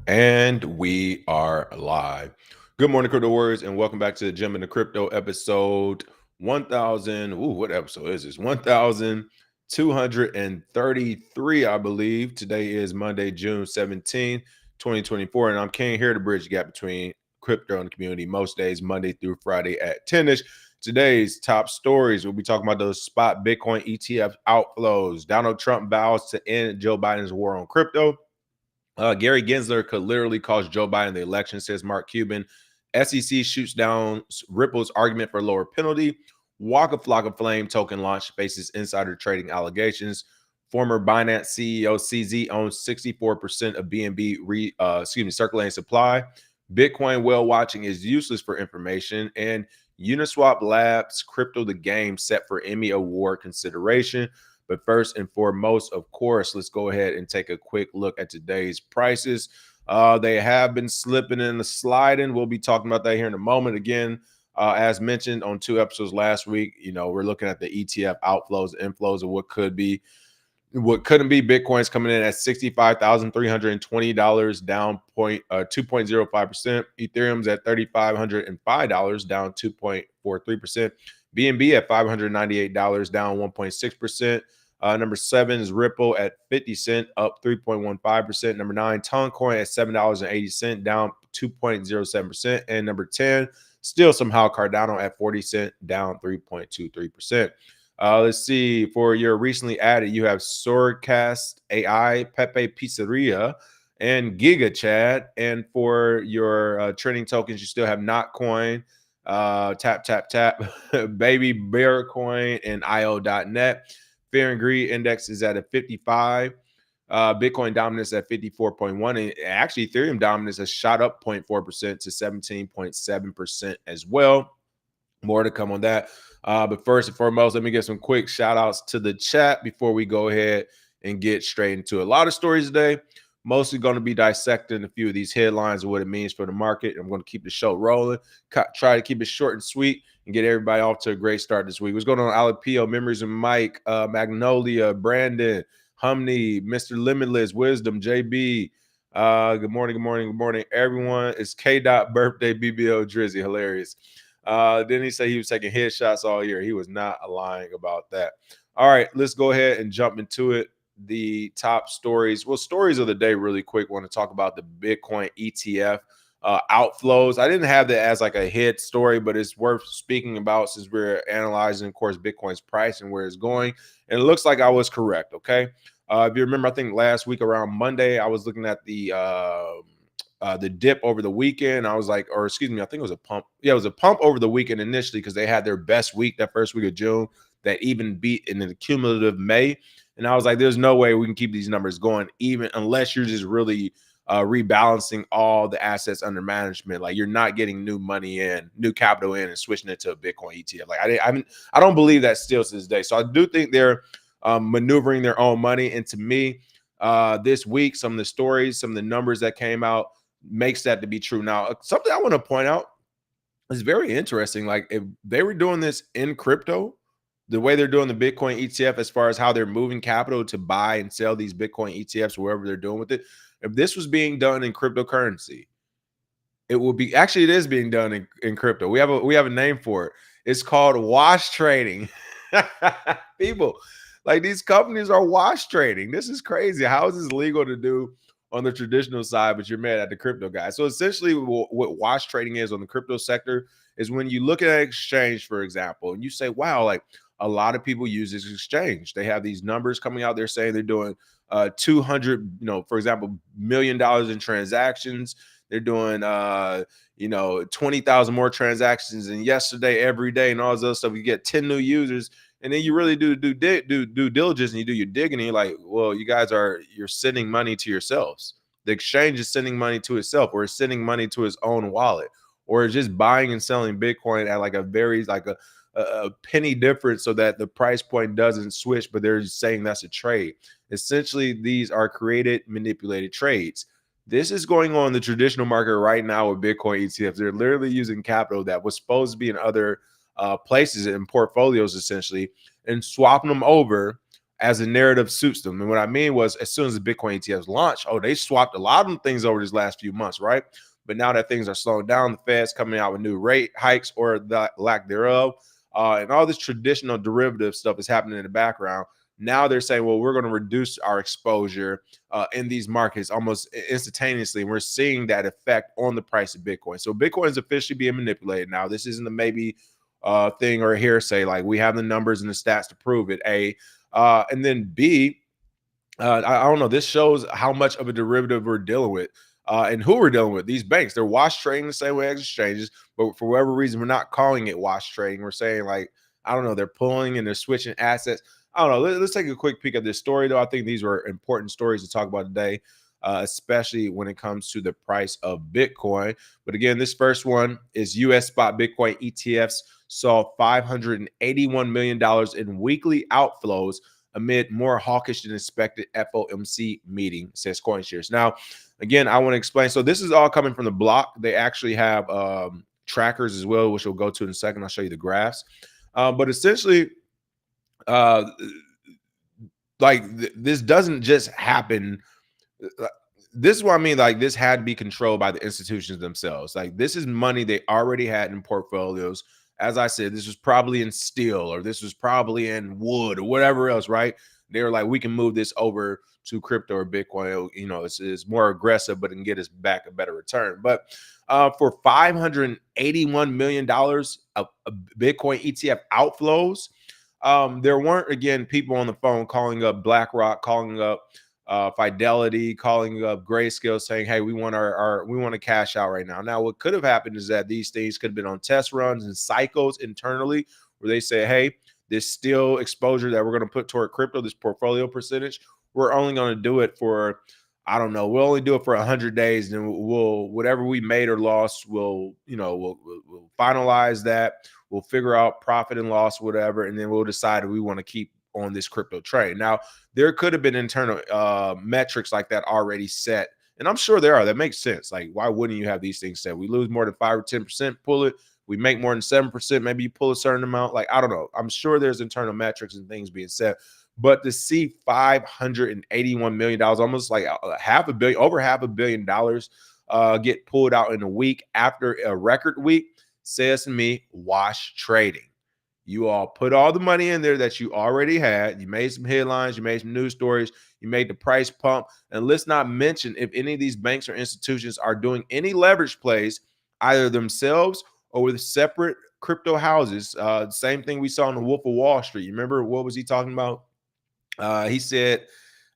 And we are live. Good morning, crypto warriors, and welcome back to the Gem in the Crypto episode 1000. Ooh, what episode is this? 1233, I believe. Today is Monday, June 17, 2024. And I'm King here to bridge the gap between crypto and the community most days, Monday through Friday at 10ish. Today's top stories, we'll be talking about those spot Bitcoin ETF outflows. Donald Trump vows to end Joe Biden's war on crypto. Gary Gensler could literally cost Joe Biden the election, says Mark Cuban. SEC shoots down Ripple's argument for lower penalty. Waka FLocka Flame token launch faces insider trading allegations. Former Binance CEO CZ owns 64% of BNB circulating supply. Bitcoin whale watching is useless for information. And Uniswap Labs Crypto the Game set for Emmy Award consideration. But first and foremost, of course, let's go ahead and take a quick look at today's prices. They have been slipping and sliding. We'll be talking about that here in a moment. Again, as mentioned on 2 episodes last week, we're looking at the ETF outflows, inflows of what couldn't be. Bitcoin's coming in at $65,320, down 2.05%. Ethereum's at $3,505, down 2.43%. BNB at $598, down 1.6%. Number 7 is Ripple at 50 cents, up 3.15%. Number 9, Toncoin at $7.80, down 2.07%. And number 10, still somehow Cardano at 40 cents, down 3.23%. Let's see. For your recently added, you have Swordcast AI, Pepe Pizzeria, and Giga Chad. And for your trending tokens, you still have Notcoin, Tap, Baby Bear Coin, and IO.net. Fear and Greed Index is at a 55. Bitcoin dominance at 54.1. And actually, Ethereum dominance has shot up 0.4% to 17.7% as well. More to come on that. But first and foremost, let me get some quick shout outs to the chat before we go ahead and get straight into it. A lot of stories today. Mostly going to be dissecting a few of these headlines and what it means for the market. I'm going to keep the show rolling, try to keep it short and sweet, and get everybody off to a great start this week. What's going on, Alec Pio, Memories of Mike, Magnolia, Brandon, Humney, Mr. Limitless, Wisdom, JB. Good morning, everyone. It's K. Birthday, BBO Drizzy. Hilarious. Didn't he say he was taking headshots all year? He was not lying about that. All right, let's go ahead and jump into it. The top stories. Well, stories of the day really quick. Want to talk about the Bitcoin ETF outflows. I didn't have that as like a hit story, but it's worth speaking about since we're analyzing, of course, Bitcoin's price and where it's going. And it looks like I was correct. Okay. If you remember, I think last week around Monday, I was looking at the dip over the weekend. I was like, or excuse me, I think it was a pump. Yeah, it was a pump over the weekend initially because they had their best week that first week of June that even beat in the cumulative May. And I was like, there's no way we can keep these numbers going, even unless you're just really rebalancing all the assets under management. Like you're not getting new money in, new capital in, and switching it to a Bitcoin ETF. Like I don't believe that still to this day. So I do think they're maneuvering their own money. And to me, this week, some of the stories, some of the numbers that came out makes that to be true. Now, something I want to point out is very interesting. Like if they were doing this in crypto, the way they're doing the Bitcoin ETF, as far as how they're moving capital to buy and sell these Bitcoin ETFs, wherever they're doing with it, if this was being done in cryptocurrency, it will be actually it is being done in crypto. We have a name for it. It's called wash trading. People, like these companies are wash trading. This is crazy. How is this legal to do on the traditional side, but you're mad at the crypto guy? So essentially what wash trading is on the crypto sector is when you look at an exchange, for example, and you say, wow, like a lot of people use this exchange. They have these numbers coming out. They're saying they're doing 200, for example, $1 million in transactions. They're doing 20,000 more transactions than yesterday every day and all this other stuff. You get 10 new users, and then you really do due diligence and you do your digging, and you're like, well, you're sending money to yourselves. The exchange is sending money to itself, or it's sending money to its own wallet, or it's just buying and selling Bitcoin at like a very like a penny difference so that the price point doesn't switch, but they're saying that's a trade. Essentially, these are created, manipulated trades. This is going on in the traditional market right now with Bitcoin ETFs. They're literally using capital that was supposed to be in other places and portfolios, essentially, and swapping them over as the narrative suits them. And what I mean was, as soon as the Bitcoin ETFs launched, oh, they swapped a lot of things over these last few months, right? But now that things are slowing down, the Fed's coming out with new rate hikes or the lack thereof, and all this traditional derivative stuff is happening in the background. Now they're saying, well, we're going to reduce our exposure in these markets almost instantaneously. And we're seeing that effect on the price of Bitcoin. So Bitcoin is officially being manipulated now. This isn't a maybe thing or a hearsay. Like, we have the numbers and the stats to prove it. A, and then B, I don't know. This shows how much of a derivative we're dealing with. And who we're dealing with. These banks, they're wash trading the same way as exchanges, but for whatever reason, we're not calling it wash trading. We're saying, like, I don't know, they're pulling and they're switching assets. I don't know. Let's take a quick peek at this story, though. I think these were important stories to talk about today, especially when it comes to the price of Bitcoin. But again, this first one is U.S. spot Bitcoin ETFs saw $581 million in weekly outflows amid more hawkish than expected FOMC meeting, says CoinShares. Now, again, I want to explain. So this is all coming from the block. They actually have trackers as well, which we'll go to in a second. I'll show you the graphs. But essentially, this doesn't just happen. This is what I mean. Like, this had to be controlled by the institutions themselves. Like, this is money they already had in portfolios. As I said, this was probably in steel, or this was probably in wood, or whatever else, right? They were like, we can move this over to crypto or Bitcoin. You know, it's more aggressive, but it can get us back a better return. But for $581 million of Bitcoin ETF outflows, there weren't, again, people on the phone calling up BlackRock, calling up Fidelity, calling up Grayscale, saying, hey, we want we want to cash out right now. Now, what could have happened is that these things could have been on test runs and cycles internally, where they say, hey, there's still exposure that we're going to put toward crypto, this portfolio percentage. We're only going to do it for, I don't know, we'll only do it for 100 days, and we'll, whatever we made or lost, we'll finalize that. We'll figure out profit and loss, whatever, and then we'll decide if we want to keep on this crypto trade. Now, there could have been internal metrics like that already set, and I'm sure there are. That makes sense. Like, why wouldn't you have these things set? We lose more than 5 or 10%, pull it. We make more than 7%, maybe you pull a certain amount. Like, I don't know. I'm sure there's internal metrics and things being set. But to see $581 million, almost like over $500 million, get pulled out in a week after a record week, says to me, wash trading. You all put all the money in there that you already had. You made some headlines. You made some news stories. You made the price pump. And let's not mention if any of these banks or institutions are doing any leverage plays, either themselves or with separate crypto houses. Same thing we saw in the Wolf of Wall Street. You remember, what was he talking about? He said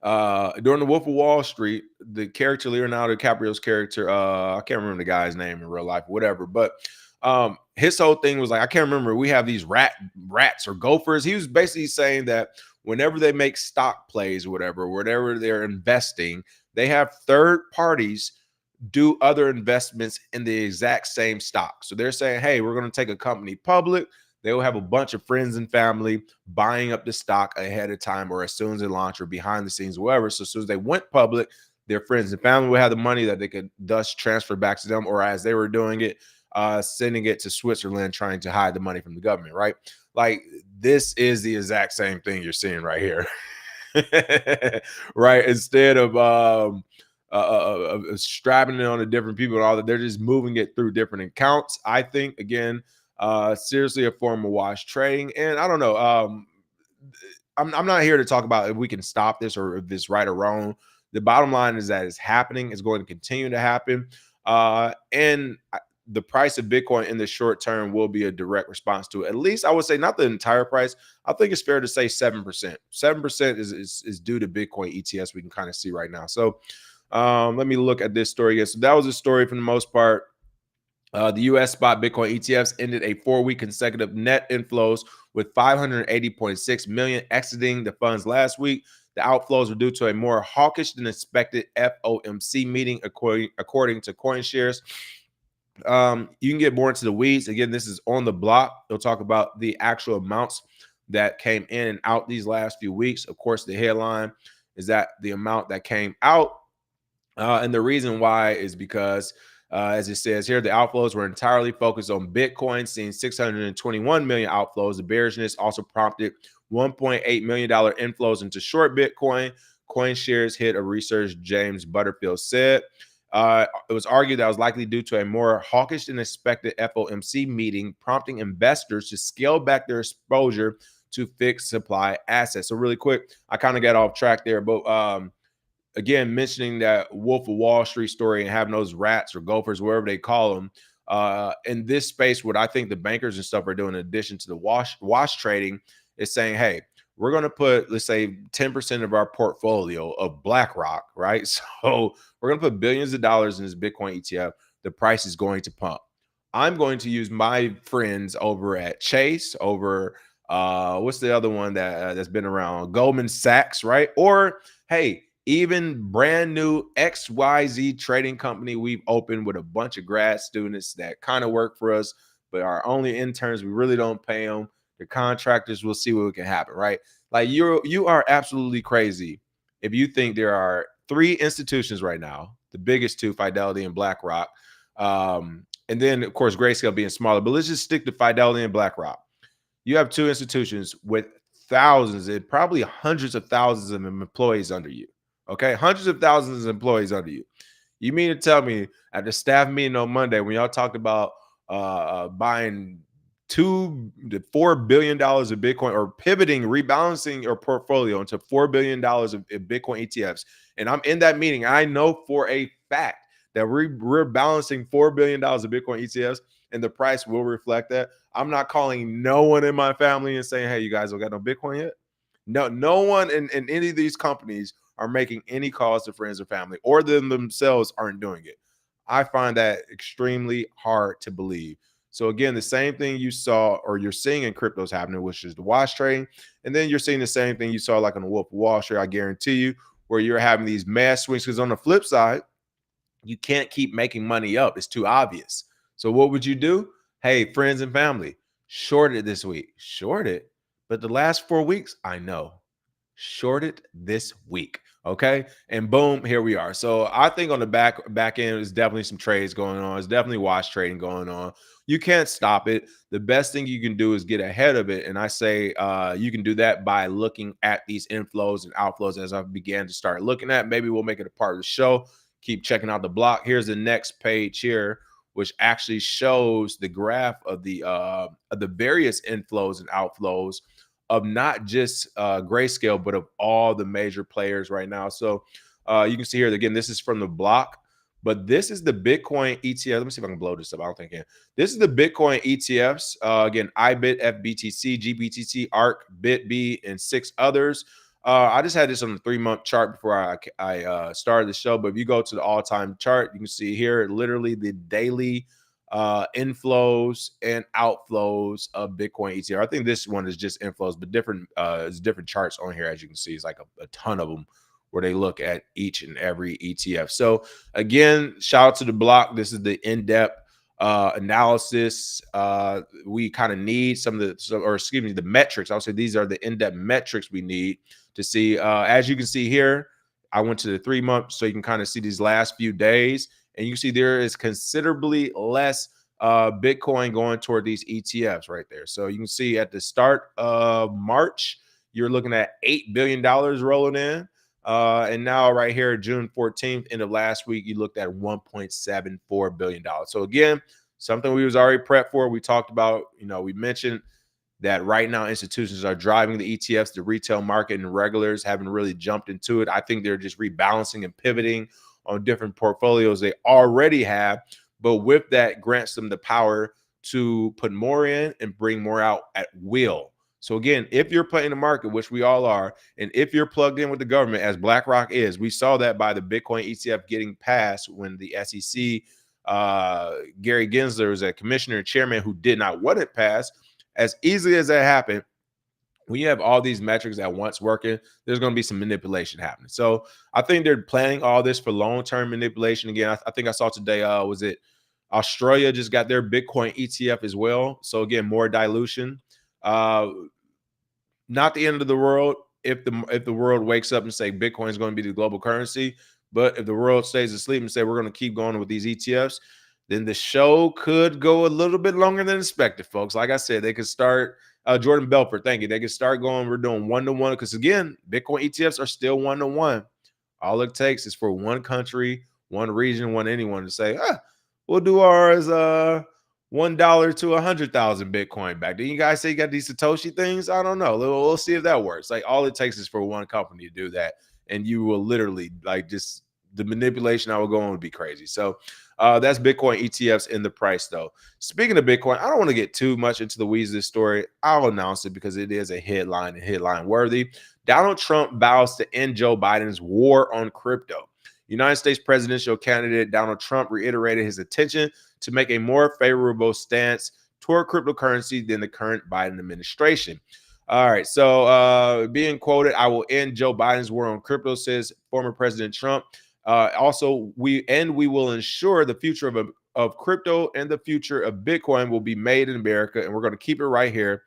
during the Wolf of Wall Street, the character, Leonardo DiCaprio's character, I can't remember the guy's name in real life, whatever, but his whole thing was like, I can't remember, we have these rats or gophers. He was basically saying that whenever they make stock plays or whatever they're investing, they have third parties do other investments in the exact same stock. So they're saying, hey, we're going to take a company public. They will have a bunch of friends and family buying up the stock ahead of time, or as soon as they launch, or behind the scenes, whatever. So as soon as they went public, their friends and family would have the money that they could thus transfer back to them, or as they were doing it, sending it to Switzerland, trying to hide the money from the government, right? Like, this is the exact same thing you're seeing right here. Right? Instead of strapping it on to different people and all that, they're just moving it through different accounts. I think, again, seriously, a form of wash trading. And I don't know, I'm not here to talk about if we can stop this or if it's right or wrong. The bottom line is that it's happening. It's going to continue to happen. And the price of Bitcoin in the short term will be a direct response to it. At least I would say, not the entire price. I think it's fair to say 7%. 7% is due to Bitcoin ETFs. We can kind of see right now. So let me look at this story again. So that was a story for the most part. The U.S. spot Bitcoin ETFs ended a 4-week consecutive net inflows with 580.6 million exiting the funds last week. The outflows were due to a more hawkish than expected FOMC meeting, according to CoinShares. You can get more into the weeds. Again, this is on the block. They'll talk about the actual amounts that came in and out these last few weeks. Of course, the headline is that the amount that came out, and the reason why is because, as it says here, the outflows were entirely focused on Bitcoin, seeing 621 million outflows. The bearishness also prompted $1.8 million inflows into short Bitcoin. Coin shares hit a research, James Butterfield said. It was argued that was likely due to a more hawkish than expected FOMC meeting, prompting investors to scale back their exposure to fixed supply assets. So really quick, I kind of got off track there, but again, mentioning that Wolf of Wall Street story and having those rats or gophers, wherever they call them, in this space, what I think the bankers and stuff are doing, in addition to the wash trading, is saying, hey, we're going to put, let's say, 10% of our portfolio of BlackRock, right? So we're going to put billions of dollars in this Bitcoin ETF. The price is going to pump. I'm going to use my friends over at Chase, over what's the other one that's been around? Goldman Sachs, right? Or hey, even brand new XYZ trading company we've opened with a bunch of grad students that kind of work for us, but are only interns. We really don't pay them. The contractors, we'll see what can happen, right? Like you are absolutely crazy if you think there are 3 institutions right now, the biggest 2, Fidelity and BlackRock, and then of course Grayscale being smaller. But let's just stick to Fidelity and BlackRock. You have 2 institutions with thousands and probably hundreds of thousands of employees under you. Okay, hundreds of thousands of employees under you. You mean to tell me at the staff meeting on Monday when y'all talked about buying $2 to $4 billion of Bitcoin, or pivoting, rebalancing your portfolio into $4 billion of Bitcoin ETFs, and I'm in that meeting, I know for a fact that we're balancing $4 billion of Bitcoin ETFs, and the price will reflect that. I'm not calling no one in my family and saying, hey, you guys don't got no Bitcoin yet. No one in any of these companies are making any calls to friends or family, or them themselves aren't doing it. I find that extremely hard to believe. So again, the same thing you saw or you're seeing in cryptos happening, which is the wash trading, and then you're seeing the same thing you saw like on the Wolf of Wall Street, I guarantee you, where you're having these mass swings. Because on the flip side, you can't keep making money up. It's too obvious. So what would you do? Hey, friends and family, short it this week. Short it. But the last 4 weeks, I know. Short it this week. Okay. And boom, here we are. So I think on the back end, there's definitely some trades going on. It's definitely wash trading going on. You can't stop it. The best thing you can do is get ahead of it. And I say you can do that by looking at these inflows and outflows as I began to start looking at. Maybe we'll make it a part of the show. Keep checking out the block. Here's the next page here, which actually shows the graph of the various inflows and outflows of not just Grayscale, but of all the major players right now. So you can see here, again, this is from the block, but this is the Bitcoin ETF. Let me see if I can blow this up. I don't think I can. This is the Bitcoin ETFs. Again, IBIT, FBTC, GBTC, ARC, BitB, and 6 others. I just had this on the 3-month chart before I started the show. But if you go to the all-time chart, you can see here literally the daily inflows and outflows of Bitcoin ETF. I think this one is just inflows, but different charts on here, as you can see. It's like a ton of them where they look at each and every ETF. So again, shout out to the block. This is the in-depth analysis. We kind of need the metrics. I'll say these are the in-depth metrics we need to see. As you can see here, I went to the 3 months, so you can kind of see these last few days, and you can see there is considerably less Bitcoin going toward these ETFs right there. So you can see at the start of March, you're looking at $8 billion rolling in. And now right here, June 14th, end of last week, you looked at $1.74 billion. So again, something we was already prepped for. We talked about, we mentioned that right now institutions are driving the ETFs, the retail market, and regulars haven't really jumped into it. I think they're just rebalancing and pivoting on different portfolios they already have. But with that, grants them the power to put more in and bring more out at will. So again, if you're playing the market, which we all are, and if you're plugged in with the government, as BlackRock is, we saw that by the Bitcoin ETF getting passed when the SEC, Gary Gensler was a commissioner and chairman who did not want it passed. As easily as that happened, when you have all these metrics at once working, there's going to be some manipulation happening. So I think they're planning all this for long-term manipulation. Again, I think I saw today, was it Australia just got their Bitcoin ETF as well. So again, more dilution. Not the end of the world if the world wakes up and say Bitcoin is going to be the global currency. But if the world stays asleep and say we're going to keep going with these ETFs, then the show could go a little bit longer than expected, folks. Like I said, they could start Jordan Belfort, thank you. They can start going. We're doing 1-to-1 because again, Bitcoin ETFs are still 1-to-1. All it takes is for one country, one region, anyone to say, we'll do ours $1 to 100,000 Bitcoin back. Then you guys say you got these Satoshi things? I don't know. We'll see if that works. Like all it takes is for one company to do that, and you will literally like just the manipulation I would go on would be crazy. So that's Bitcoin ETFs in the price though. Speaking of Bitcoin, I don't want to get too much into the weeds of this story. I'll announce it because it is a headline and headline worthy. Donald Trump vows to end Joe Biden's war on crypto. United States presidential candidate Donald Trump reiterated his intention to make a more favorable stance toward cryptocurrency than the current Biden administration. All right, so being quoted, I will end Joe Biden's war on crypto, says former President Trump. Also, we will ensure the future of crypto and the future of Bitcoin will be made in America, and we're going to keep it right here.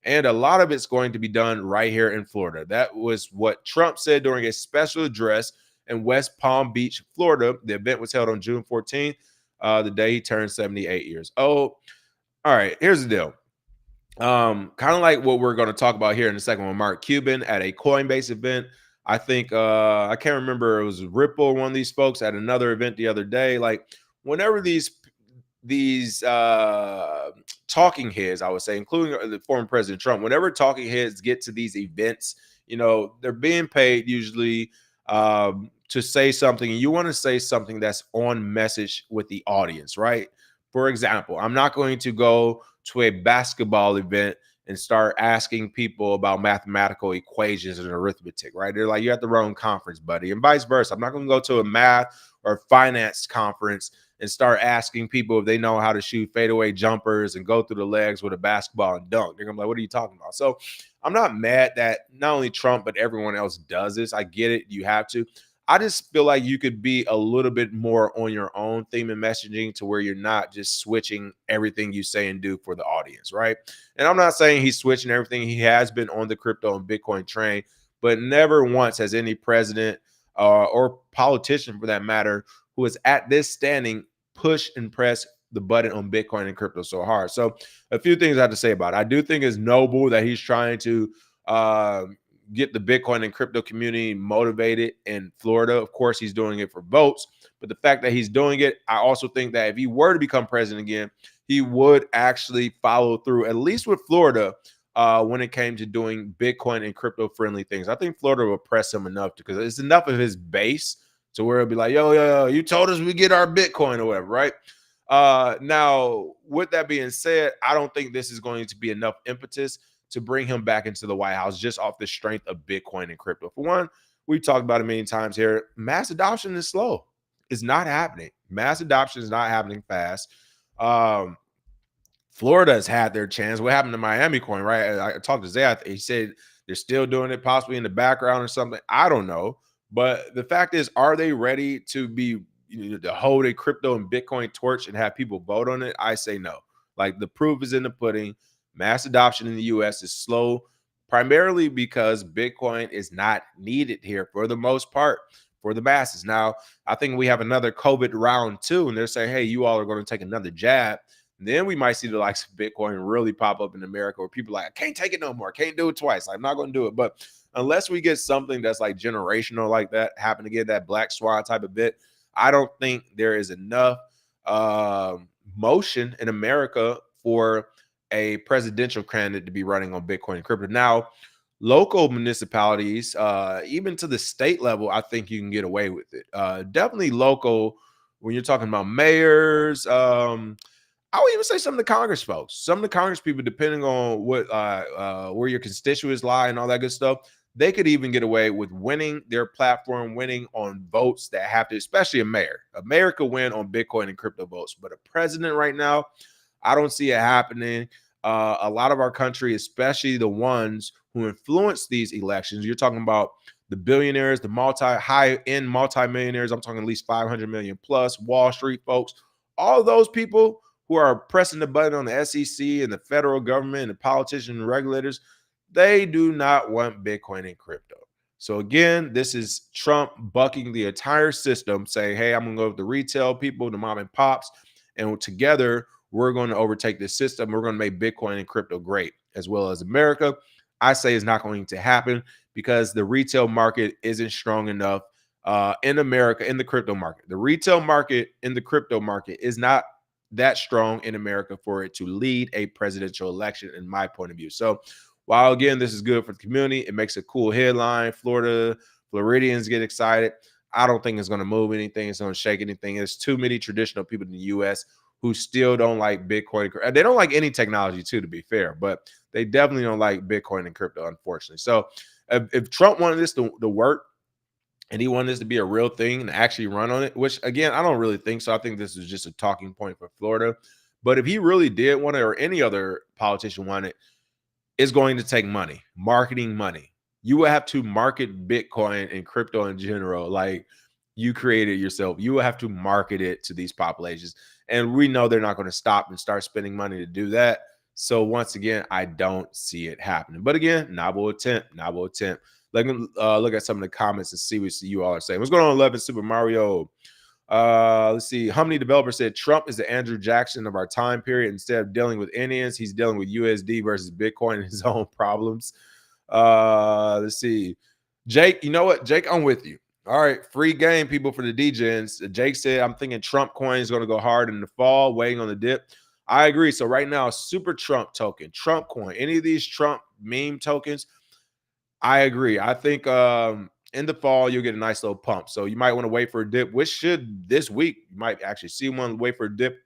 And a lot of it's going to be done right here in Florida. That was what Trump said during a special address in West Palm Beach, Florida. The event was held on June 14th, the day he turned 78 years old. All right, here's the deal. Kind of like what we're going to talk about here in a second with Mark Cuban at a Coinbase event. I think I can't remember, it was Ripple, one of these folks at another event the other day. Like whenever these talking heads, I would say, including the former President Trump, whenever talking heads get to these events, they're being paid usually to say something, and you want to say something that's on message with the audience, right? For example, I'm not going to go to a basketball event and start asking people about mathematical equations and arithmetic, right? They're like, you're at the wrong conference, buddy, and vice versa. I'm not going to go to a math or finance conference and start asking people if they know how to shoot fadeaway jumpers and go through the legs with a basketball and dunk. They're gonna be like, what are you talking about? So I'm not mad that not only Trump, but everyone else does this. I get it. You have to. I just feel like you could be a little bit more on your own theme and messaging to where you're not just switching everything you say and do for the audience, right? And I'm not saying he's switching everything. He has been on the crypto and Bitcoin train, but never once has any president or politician, for that matter, who is at this standing push and press the button on Bitcoin and crypto so hard. So a few things I have to say about it. I do think it's noble that he's trying to get the Bitcoin and crypto community motivated in Florida. Of course, he's doing it for votes, but the fact that he's doing it, I also think that if he were to become president again, he would actually follow through, at least with Florida, when it came to doing Bitcoin and crypto friendly things. I think Florida will press him enough because it's enough of his base to where it'll be like, yo, you told us we get our Bitcoin or whatever, right? Now, with that being said, I don't think this is going to be enough impetus to bring him back into the White House just off the strength of Bitcoin and crypto. For one, we've talked about it many times here. Mass adoption is slow. It's not happening. Mass adoption is not happening fast. Florida has had their chance. What happened to Miami coin, right? I talked to Zay. He said they're still doing it, possibly in the background or something. I don't know. But the fact is, are they ready to be to hold a crypto and Bitcoin torch and have people vote on it? I say no. Like the proof is in the pudding. Mass adoption in the US is slow, primarily because Bitcoin is not needed here for the most part for the masses. Now, I think we have another COVID round too, and they're saying, hey, you all are going to take another jab. And then we might see the likes of Bitcoin really pop up in America where people are like, I can't take it no more. Can't do it twice. I'm not going to do it. But unless we get something that's like generational like that happen to get that black swan type of bit, I don't think there is enough motion in America for a presidential candidate to be running on Bitcoin and crypto. Now, local municipalities, even to the state level, I think you can get away with it. Definitely local, when you're talking about mayors, I would even say some of the Congress folks, some of the Congress people, depending on what where your constituents lie and all that good stuff, they could even get away with winning their platform, winning on votes that have to, especially a mayor. A mayor could win on Bitcoin and crypto votes, but a president right now, I don't see it happening. A lot of our country, especially the ones who influence these elections, you're talking about the billionaires, the high-end multimillionaires. I'm talking at least 500 million plus, Wall Street folks, all of those people who are pressing the button on the SEC and the federal government and the politicians and regulators, they do not want Bitcoin and crypto. So again, this is Trump bucking the entire system, saying, hey, I'm going to go with the retail people, the mom and pops, and together we're going to overtake this system. We're going to make Bitcoin and crypto great. as well as America. I say is not going to happen because the retail market isn't strong enough in America in the crypto market. The retail market in the crypto market is not that strong in America for it to lead a presidential election, in my point of view. So, while again, this is good for the community, it makes a cool headline. Floridians get excited. I don't think it's going to move anything. It's going to shake anything. There's too many traditional people in the U.S. who still don't like Bitcoin. They don't like any technology, too, to be fair, but they definitely don't like Bitcoin and crypto, unfortunately. So, if Trump wanted this to work, and he wanted this to be a real thing and actually run on it, which again, I don't really think so. I think this is just a talking point for Florida. But if he really did want it, or any other politician want it, it's going to take money, marketing money. You will have to market Bitcoin and crypto in general. Like, you create it yourself. You will have to market it to these populations. And we know they're not going to stop and start spending money to do that. So once again, I don't see it happening. But again, novel attempt. Look at some of the comments and see what you all are saying. What's going on, 11 Super Mario? Let's see. How many developers said Trump is the Andrew Jackson of our time period? Instead of dealing with Indians, he's dealing with USD versus Bitcoin and his own problems. Let's see. Jake, you know what? Jake, I'm with you. All right, free game, people, for the DJs. Jake said, I'm thinking Trump coin is going to go hard in the fall, waiting on the dip. I agree. So right now, Super Trump token, Trump coin, any of these Trump meme tokens, I agree. I think in the fall, you'll get a nice little pump. So you might want to wait for a dip, which should this week, you might actually see one, wait for a dip.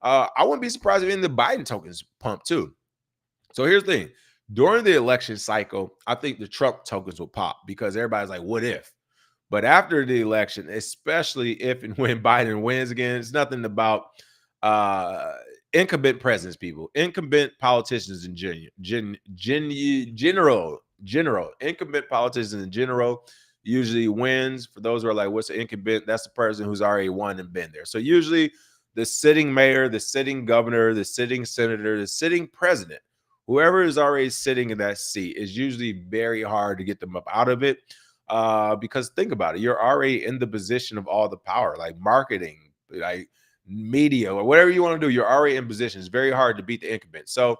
I wouldn't be surprised if in the Biden tokens pump too. So here's the thing. During the election cycle, I think the Trump tokens will pop because everybody's like, what if? But after the election, especially if and when Biden wins again, it's nothing about uh, incumbent presidents, people, incumbent politicians in general, incumbent politicians in general usually wins. For those who are like, what's an incumbent? That's the person who's already won and been there. So usually the sitting mayor, the sitting governor, the sitting senator, the sitting president, whoever is already sitting in that seat, is usually very hard to get them up out of it. Because think about it, you're already in the position of all the power, like marketing, like media, or whatever you want to do. You're already in position. It's very hard to beat the incumbent. So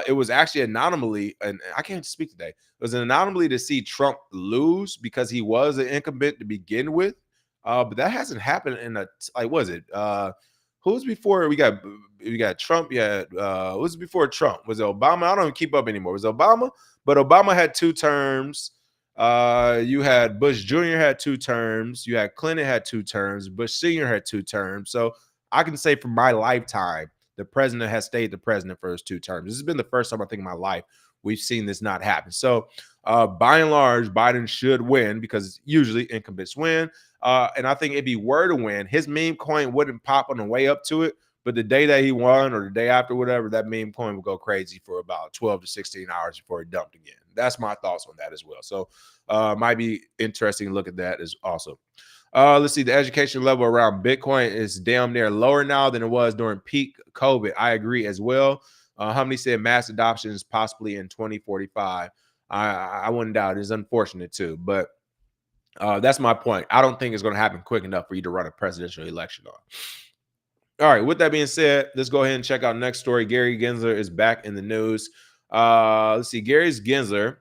it was actually an anomaly, and I can't speak today. It was an anomaly to see Trump lose because he was an incumbent to begin with. But that hasn't happened in was it? Who's before we got Trump? Yeah, who's before Trump? Was it Obama? I don't even keep up anymore. Was it Obama? But Obama had 2 terms. You had Bush Jr. had 2 terms. You had Clinton had 2 terms. Bush Sr. had 2 terms. So I can say for my lifetime, the president has stayed the president for his 2 terms. This has been the first time I think in my life we've seen this not happen. So by and large, Biden should win because usually incumbents win. And I think if he were to win, his meme coin wouldn't pop on the way up to it. But the day that he won or the day after, whatever, that meme coin would go crazy for about 12 to 16 hours before it dumped again. That's my thoughts on that as well. So might be interesting to look at that as also. Let's see. The education level around Bitcoin is damn near lower now than it was during peak COVID. I agree as well. How many said mass adoption is possibly in 2045? I wouldn't doubt it. It's unfortunate too, but that's my point. I don't think it's going to happen quick enough for you to run a presidential election on. All right. With that being said, let's go ahead and check out next story. Gary Gensler is back in the news. Let's see. Gary's Gensler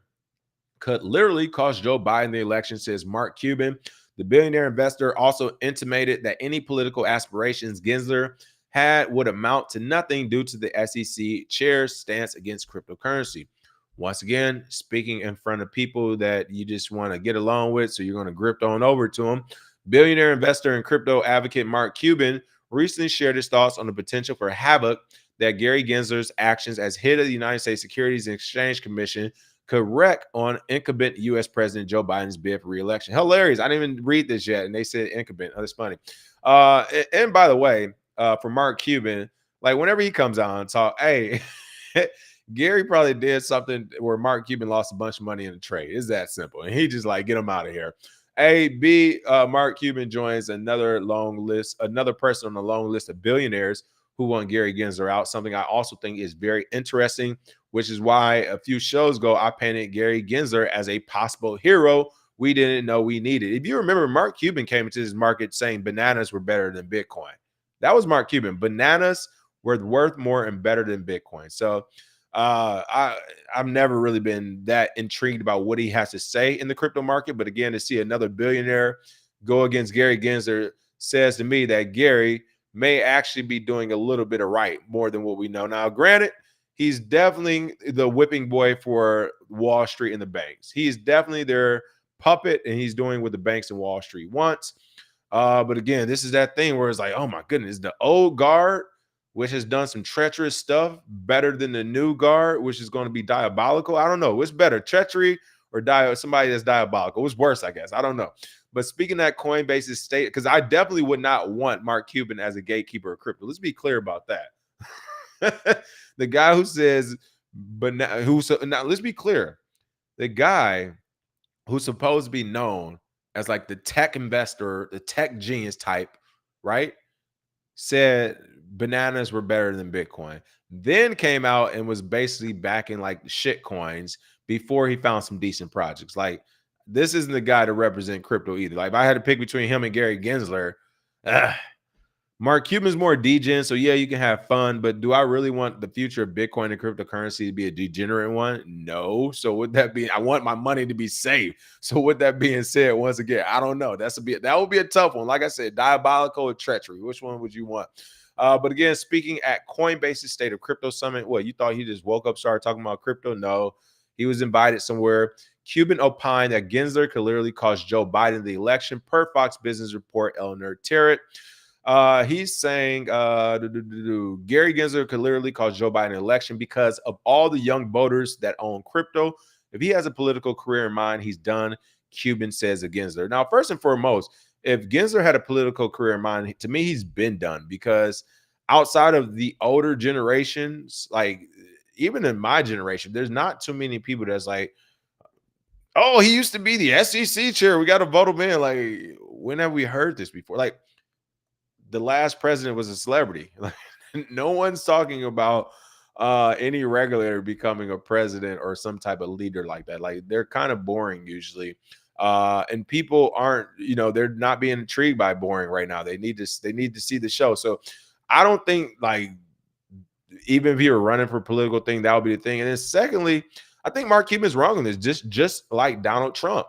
could literally cost Joe Biden the election, says Mark Cuban. The billionaire investor also intimated that any political aspirations Gensler had would amount to nothing due to the SEC chair's stance against cryptocurrency. Once again, speaking in front of people that you just want to get along with, so you're going to grip on over to them. Billionaire investor and crypto advocate Mark Cuban recently shared his thoughts on the potential for havoc that Gary Gensler's actions as head of the United States Securities and Exchange Commission could wreak on incumbent U.S. President Joe Biden's bid for re-election. Hilarious. I didn't even read this yet, and they said incumbent. Oh, that's funny. And by the way, for Mark Cuban, like whenever he comes on, talk, hey, Gary probably did something where Mark Cuban lost a bunch of money in the trade. It's that simple. And he just like, get him out of here. A, B, Mark Cuban joins another person on the long list of billionaires who want Gary Gensler out, something I also think is very interesting, which is why a few shows ago, I painted Gary Gensler as a possible hero we didn't know we needed. If you remember, Mark Cuban came into this market saying bananas were better than Bitcoin. That was Mark Cuban. Bananas were worth more and better than Bitcoin. So I've never really been that intrigued about what he has to say in the crypto market. But again, to see another billionaire go against Gary Gensler says to me that Gary may actually be doing a little bit of right more than what we know. Now, granted, he's definitely the whipping boy for Wall Street and the banks. He's definitely their puppet, and he's doing what the banks and Wall Street wants. But again, this is that thing where it's like, oh my goodness, the old guard, which has done some treacherous stuff, better than the new guard, which is going to be diabolical. I don't know. What's better, treachery or somebody that's diabolical? What's worse, I guess. I don't know. But speaking of that Coinbase's state, because I definitely would not want Mark Cuban as a gatekeeper of crypto. Let's be clear about that. The guy who says, but now let's be clear. The guy who's supposed to be known as like the tech investor, the tech genius type, right? Said bananas were better than Bitcoin. Then came out and was basically backing like shit coins before he found some decent projects. Like, this isn't the guy to represent crypto either. Like, if I had to pick between him and Gary Gensler, Mark Cuban's more degen, so yeah, you can have fun, but do I really want the future of Bitcoin and cryptocurrency to be a degenerate one? No. So with that being, I want my money to be safe. So with that being said, once again, I don't know. That would be a tough one. Like I said, diabolical or treachery. Which one would you want? But again, speaking at Coinbase's State of Crypto Summit, what, you thought he just woke up, started talking about crypto? No, he was invited somewhere. Cuban opined that Gensler could literally cost Joe Biden the election, per Fox Business Report, Eleanor Terrett. He's saying Gary Gensler could literally cost Joe Biden an election because of all the young voters that own crypto. If he has a political career in mind, he's done, Cuban says of Gensler. Now, first and foremost, if Gensler had a political career in mind, to me, he's been done, because outside of the older generations, like even in my generation, there's not too many people that's like, oh, he used to be the SEC chair, we got to vote him in. Like, when have we heard this before? Like, the last president was a celebrity. Like, no one's talking about any regulator becoming a president or some type of leader like that. Like, they're kind of boring usually. And people aren't, they're not being intrigued by boring right now. They need to see the show. So I don't think, like, even if he were running for a political thing, that would be the thing. And then secondly, I think Mark Cuban's wrong on this, just like Donald Trump.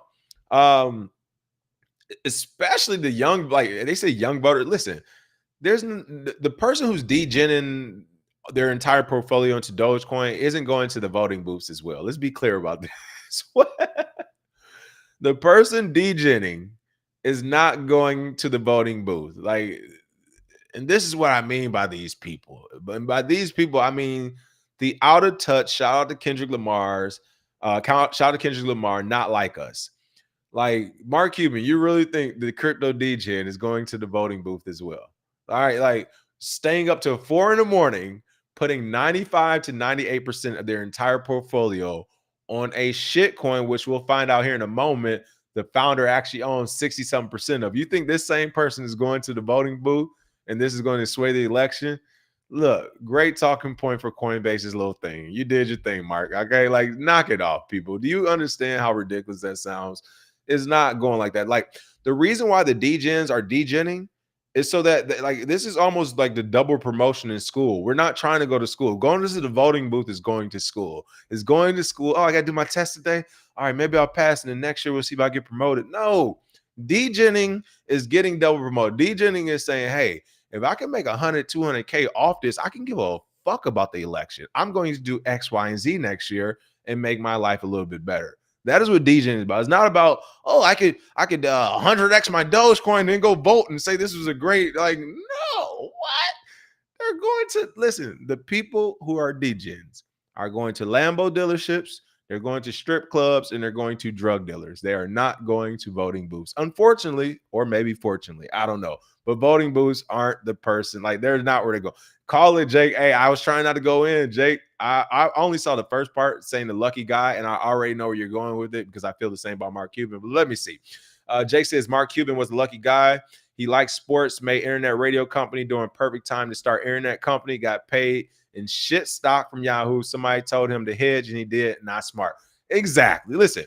Especially the young, like they say, young voter. Listen, there's the person who's degening their entire portfolio into Dogecoin isn't going to the voting booths as well. Let's be clear about this. The person degening is not going to the voting booth. Like, and this is what I mean by these people. But by these people, I mean the out of touch. Shout out to Kendrick Lamar's. Shout out to Kendrick Lamar, not like us. Like, Mark Cuban, you really think the crypto degen is going to the voting booth as well? All right, like staying up till 4 a.m, putting 95 to 98% of their entire portfolio on a shit coin, which we'll find out here in a moment, the founder actually owns 60-something% of. You think this same person is going to the voting booth and this is going to sway the election? Look, great talking point for Coinbase's little thing. You did your thing, Mark. Okay, like, knock it off, people. Do you understand how ridiculous that sounds? It's not going like that. Like, the reason why the degens are degening is so that like, this is almost like the double promotion in school. We're not trying to go to school. Going to the voting booth is going to school. Is going to school. Oh, I got to do my test today. All right, maybe I'll pass, and then next year we'll see if I get promoted. No, degening is getting double promoted. Degening is saying, hey, if I can make 100, 200K off this, I can give a fuck about the election. I'm going to do X, Y, and Z next year and make my life a little bit better. That is what DJing is about. It's not about, oh, I could 100x my Dogecoin and then go vote and say this was a great, like, no, what? They're going to, listen, the people who are degens are going to Lambo dealerships, they're going to strip clubs, and they're going to drug dealers. They are not going to voting booths. Unfortunately, or maybe fortunately, I don't know. But voting booths aren't the person. Like, they're not where to go. Call it, Jake. Hey, I was trying not to go in, Jake. I only saw the first part saying the lucky guy, and I already know where you're going with it because I feel the same about Mark Cuban. But let me see. Jake says Mark Cuban was the lucky guy. He likes sports, made internet radio company during perfect time to start internet company, got paid in shit stock from Yahoo. Somebody told him to hedge, and he did. Not smart. Exactly. Listen,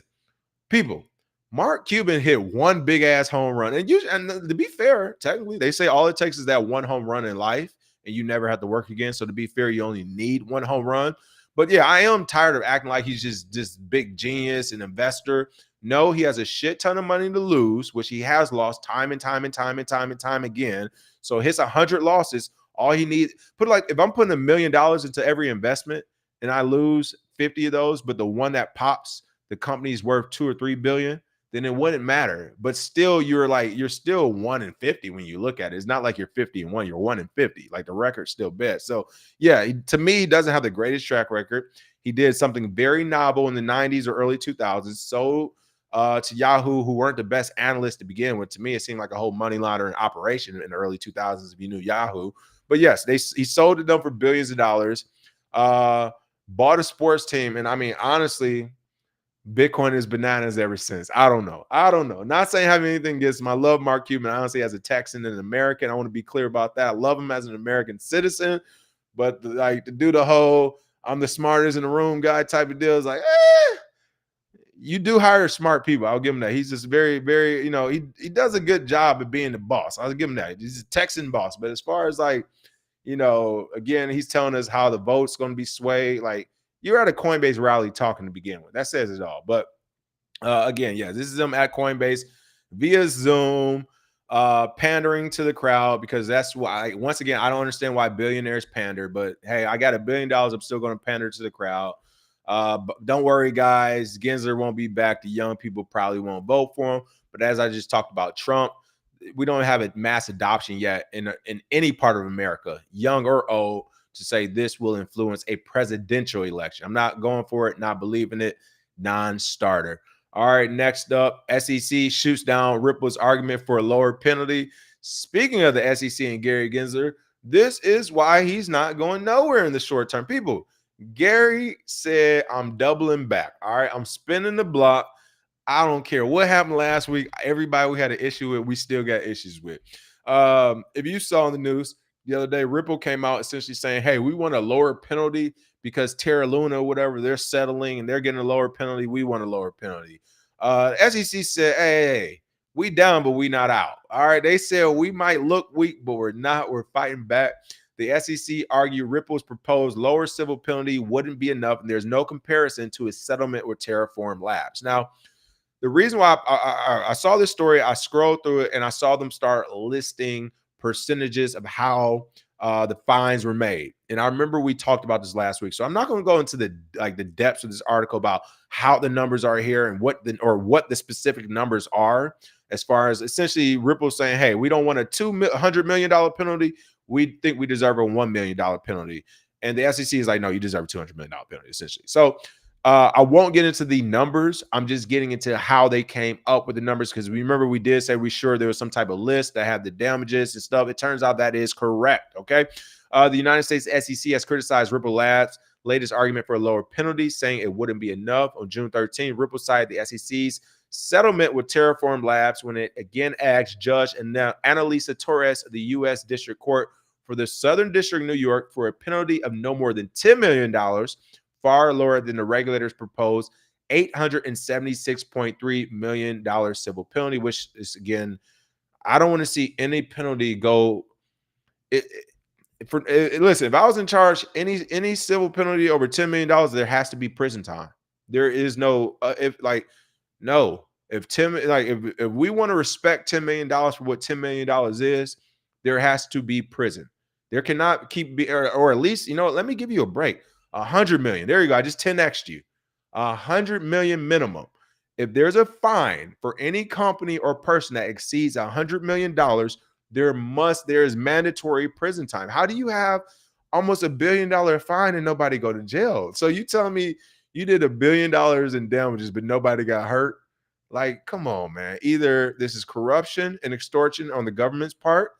people, Mark Cuban hit one big ass home run. And to be fair, technically, they say all it takes is that one home run in life, and you never have to work again. So to be fair, you only need one home run. But yeah, I am tired of acting like he's just this big genius and investor. No, he has a shit ton of money to lose, which he has lost time and time and time and time and time again. So his 100 losses, all he needs, put like if I'm putting $1 million into every investment and I lose 50 of those, but the one that pops, the company's worth 2 or 3 billion, then it wouldn't matter. But still, you're still 1 in 50 when you look at it. It's not like you're 50 and 1, you're 1 in 50. Like the record's still best. So yeah, to me, he doesn't have the greatest track record. He did something very novel in the 90s or early 2000s. So to Yahoo, who weren't the best analysts to begin with, to me, it seemed like a whole money laundering operation in the early 2000s if you knew Yahoo. But yes, he sold it them for billions of dollars, bought a sports team. And I mean, honestly, Bitcoin is bananas ever since. I don't know. Not saying I have anything against him. I love Mark Cuban, honestly, as a Texan and an American. I want to be clear about that. I love him as an American citizen, but like to do the whole I'm the smartest in the room guy type of deal is like, you do hire smart people. I'll give him that. He's just very, very, he does a good job of being the boss. I'll give him that. He's a Texan boss. But as far as like, again, he's telling us how the vote's going to be swayed. Like, you're at a Coinbase rally talking to begin with. That says it all. But again, yeah, this is them at Coinbase via Zoom, pandering to the crowd, because that's why, once again, I don't understand why billionaires pander. But hey, I got $1 billion. I'm still going to pander to the crowd. But don't worry, guys. Gensler won't be back. The young people probably won't vote for him. But as I just talked about Trump, we don't have a mass adoption yet in any part of America, young or old, to say this will influence a presidential election. I'm not going for it, not believing it, non-starter. All right, next up, SEC shoots down Ripple's argument for a lower penalty. Speaking of the SEC and Gary Gensler, this is why he's not going nowhere in the short term. People, Gary said, I'm doubling back. All right, I'm spinning the block. I don't care what happened last week. Everybody we had an issue with, we still got issues with. If you saw in the news the other day, Ripple came out essentially saying, hey, we want a lower penalty because Terra Luna, whatever, they're settling and they're getting a lower penalty. We want a lower penalty. SEC said, hey, we down, but we not out. All right. They said we might look weak, but we're not. We're fighting back. The SEC argued Ripple's proposed lower civil penalty wouldn't be enough, and there's no comparison to his settlement with Terraform Labs. Now, the reason why I saw this story, I scrolled through it and I saw them start listing percentages of how the fines were made. And I remember we talked about this last week. So I'm not going to go into the depths of this article about how the numbers are here and what the specific numbers are, as far as essentially Ripple saying, hey, we don't want a $200 million penalty. We think we deserve a $1 million penalty. And the SEC is like, no, you deserve a $200 million penalty, essentially. So I won't get into the numbers. I'm just getting into how they came up with the numbers, because remember we did say we sure there was some type of list that had the damages and stuff. It turns out that is correct. Okay. The United States SEC has criticized Ripple Labs' latest argument for a lower penalty, saying it wouldn't be enough. On June 13th, Ripple cited the SEC's settlement with Terraform Labs when it again asked Judge Annalisa Torres of the U.S. District Court for the Southern District of New York for a penalty of no more than $10 million, far lower than the regulators proposed $876.3 million civil penalty, which is, again, I don't want to see any penalty go. Listen, if I was in charge, any civil penalty over $10 million, there has to be prison time. There is no if we want to respect $10 million for what $10 million is, there has to be prison. There cannot or at least, let me give you a break. 100 million. There you go. I just 10x'd you. 100 million minimum. If there's a fine for any company or person that exceeds $100 million, there is mandatory prison time. How do you have almost $1 billion fine and nobody go to jail? So you telling me you did $1 billion in damages, but nobody got hurt? Like, come on, man. Either this is corruption and extortion on the government's part,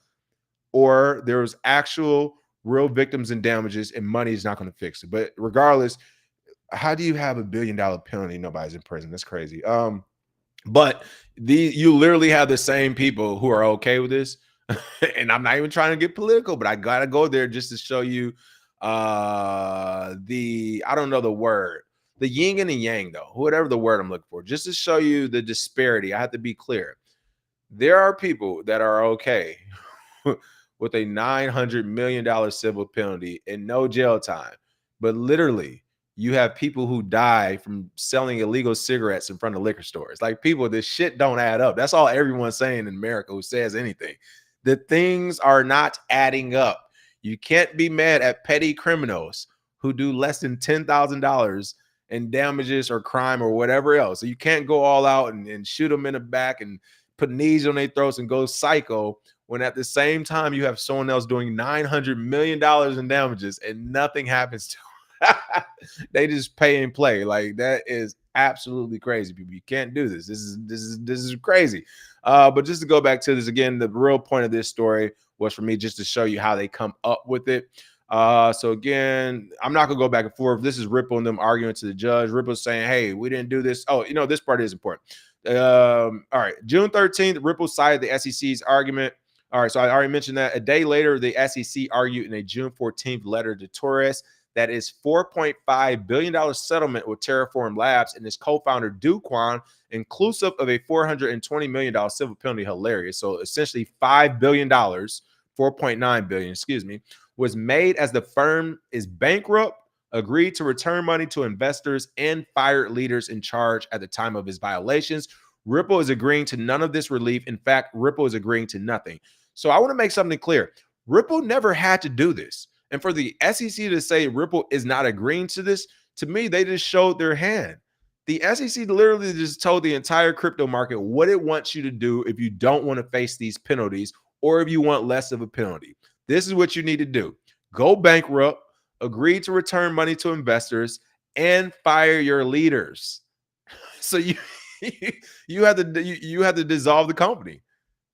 or there was actual real victims and damages, and money is not going to fix it. But regardless, how do you have $1 billion penalty? Nobody's in prison. That's crazy. But you literally have the same people who are okay with this. And I'm not even trying to get political, but I gotta go there just to show you I don't know the word, the yin and the yang, though, whatever the word I'm looking for, just to show you the disparity. I have to be clear. There are people that are okay with a $900 million civil penalty and no jail time. But literally, you have people who die from selling illegal cigarettes in front of liquor stores. Like, people, this shit don't add up. That's all everyone's saying in America who says anything. The things are not adding up. You can't be mad at petty criminals who do less than $10,000 in damages or crime or whatever else. So you can't go all out and shoot them in the back and put knees on their throats and go psycho when at the same time you have someone else doing $900 million in damages and nothing happens to them. They just pay and play. Like, that is absolutely crazy, people. You can't do this. This is crazy. But just to go back to this again, the real point of this story was for me just to show you how they come up with it. So again, I'm not gonna go back and forth. This is Ripple and them arguing to the judge. Ripple's saying, hey, we didn't do this. Oh, this part is important. All right, June 13th, Ripple cited the SEC's argument. All right, so I already mentioned that. A day later, the SEC argued in a June 14th letter to Torres that is $4.5 billion settlement with Terraform Labs and its co-founder Do Kwon, inclusive of a $420 million civil penalty. Hilarious. So essentially $5 billion, $4.9 billion, excuse me, was made as the firm is bankrupt, agreed to return money to investors, and fired leaders in charge at the time of his violations. Ripple is agreeing to none of this relief. In fact, Ripple is agreeing to nothing. So I want to make something clear. Ripple never had to do this. And for the SEC to say Ripple is not agreeing to this, to me, they just showed their hand. The SEC literally just told the entire crypto market what it wants you to do if you don't want to face these penalties or if you want less of a penalty. This is what you need to do. Go bankrupt, agree to return money to investors, and fire your leaders. So you have to dissolve the company.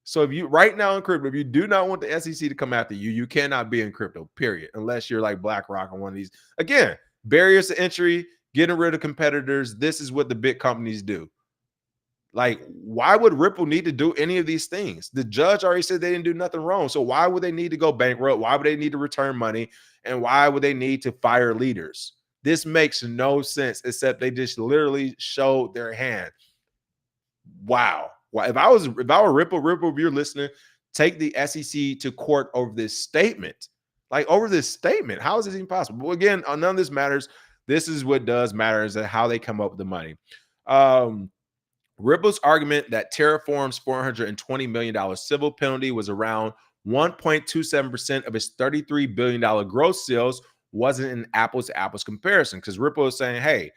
So if you right now in crypto, if you do not want the SEC to come after you, you cannot be in crypto, period, unless you're like BlackRock or one of these. Again, barriers to entry, getting rid of competitors. This is what the big companies do. Like, why would Ripple need to do any of these things? The judge already said they didn't do nothing wrong. So why would they need to go bankrupt? Why would they need to return money? And why would they need to fire leaders? This makes no sense, except they just literally showed their hand. Wow. Well, if I were Ripple, if you're listening, take the SEC to court over this statement. Like, over this statement. How is this even possible? Well, again, none of this matters. This is what does matter, is that how they come up with the money. Ripple's argument that Terraform's $420 million civil penalty was around 1.27% of its $33 billion gross sales wasn't an apples to apples comparison, because Ripple is saying, hey,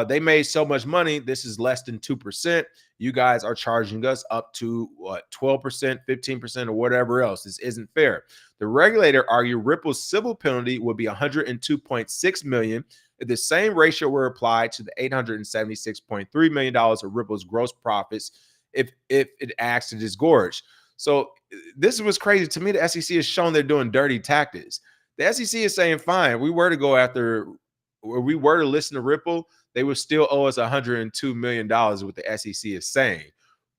they made so much money, this is less than 2%. You guys are charging us up to what, 12%, 15%, or whatever else. This isn't fair. The regulator argued Ripple's civil penalty would be $102.6 million if the same ratio were applied to the $876.3 million of Ripple's gross profits if it acts to disgorge. So this was crazy to me. The SEC has shown they're doing dirty tactics. The SEC is saying, fine, we were to go after, or we were to listen to Ripple, they would still owe us $102 million, what the SEC is saying.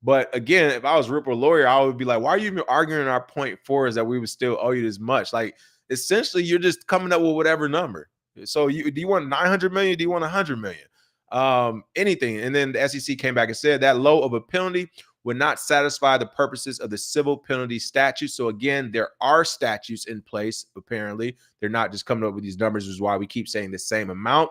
But again, if I was Ripple lawyer, I would be like, why are you even arguing our point for is that we would still owe you this much? Like, essentially, you're just coming up with whatever number. So do you want 900 million? Do you want 100 million? Anything. And then the SEC came back and said that low of a penalty would not satisfy the purposes of the civil penalty statute. So again, there are statutes in place. Apparently, they're not just coming up with these numbers, which is why we keep saying the same amount.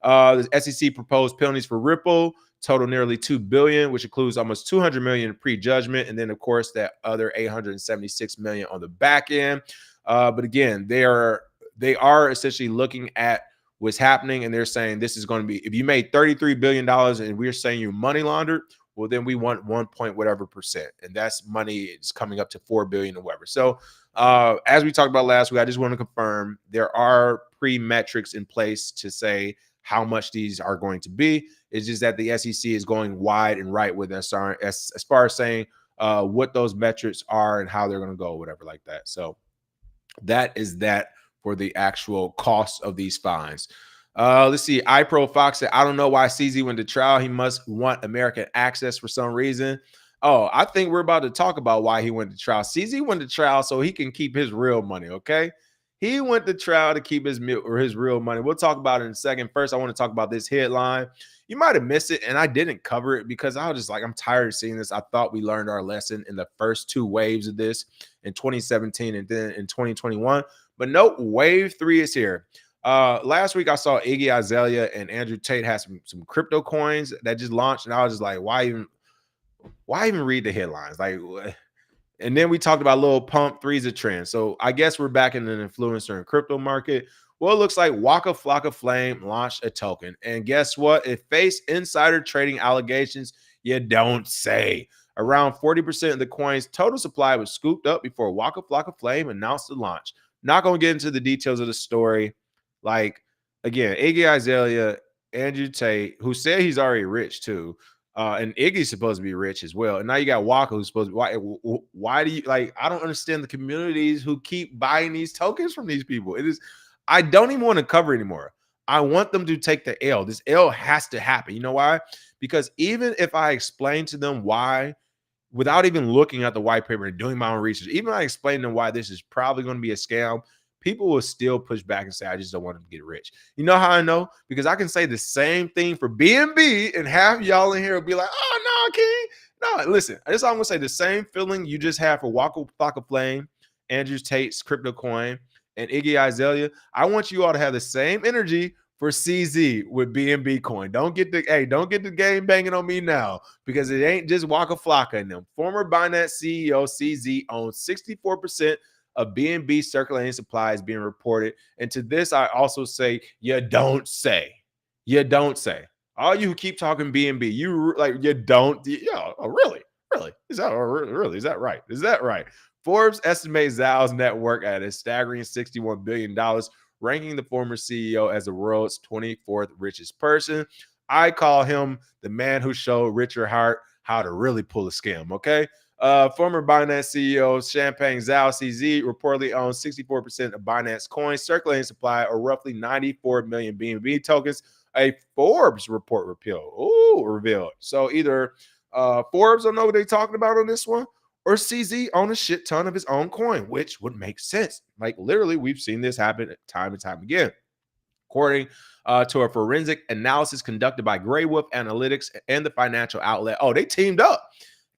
The SEC proposed penalties for Ripple total nearly $2 billion, which includes almost $200 million in pre-judgment, and then of course that other $876 million on the back end. But again, they are essentially looking at what's happening, and they're saying this is going to be, if you made $33 billion and we're saying you money laundered, well, then we want 1 point whatever percent, and that's money is coming up to $4 billion or whatever. So as we talked about last week, I just want to confirm there are pre-metrics in place to say how much these are going to be. It's just that the SEC is going wide and right with us as far as saying what those metrics are and how they're going to go, whatever like that. So that is that for the actual cost of these fines. Let's see. iPro Fox said, I don't know why CZ went to trial. He must want American access for some reason. Oh, I think we're about to talk about why he went to trial. CZ went to trial so he can keep his real money, okay? He went to trial to keep his real money. We'll talk about it in a second. First, I want to talk about this headline. You might have missed it, and I didn't cover it because I was just like, I'm tired of seeing this. I thought we learned our lesson in the first two waves of this in 2017 and then in 2021. But nope, wave 3 is here. Last week I saw Iggy Azalea and Andrew Tate had some crypto coins that just launched, and I was just like, why even read the headlines? Like, and then we talked about Lil Pump, three's a trend. So I guess we're back in an influencer and crypto market. Well, it looks like Waka Flocka Flame launched a token. And guess what? It faced insider trading allegations. You don't say. Around 40% of the coin's total supply was scooped up before Waka Flocka Flame announced the launch. Not going to get into the details of the story. Like, again, Iggy Azalea, Andrew Tate, who said he's already rich too. And Iggy's supposed to be rich as well. And now you got Waka, who's supposed to be. Why do you like? I don't understand the communities who keep buying these tokens from these people. It is, I don't even want to cover anymore. I want them to take the L. This L has to happen. You know why? Because even if I explain to them why, without even looking at the white paper and doing my own research, even if I explain to them why this is probably going to be a scam, people will still push back and say, I just don't want them to get rich. You know how I know? Because I can say the same thing for BNB and half y'all in here will be like, oh, no, King. No, listen, I just I'm going to say the same feeling you just had for Waka Flocka Flame, Andrew Tate's crypto coin, and Iggy Azalea. I want you all to have the same energy for CZ with BNB coin. Don't get the game banging on me now, because it ain't just Waka Flocka and them. Former Binance CEO CZ owns 64% of BNB circulating supply is being reported. And to this, I also say, you don't say. You don't say. All you who keep talking BNB, you don't. Yeah, oh, really? Is that right? Is that right? Forbes estimates Zhao's net worth at a staggering $61 billion, ranking the former CEO as the world's 24th richest person. I call him the man who showed Richard Hart how to really pull a scam, okay? Former Binance CEO Champagne Zhao CZ reportedly owns 64% of Binance coins circulating supply, or roughly 94 million BNB tokens. A Forbes report revealed. So either Forbes don't know what they're talking about on this one, or CZ owns a shit ton of his own coin, which would make sense. Like literally, we've seen this happen time and time again. According to a forensic analysis conducted by Grey Wolf Analytics and the financial outlet, they teamed up.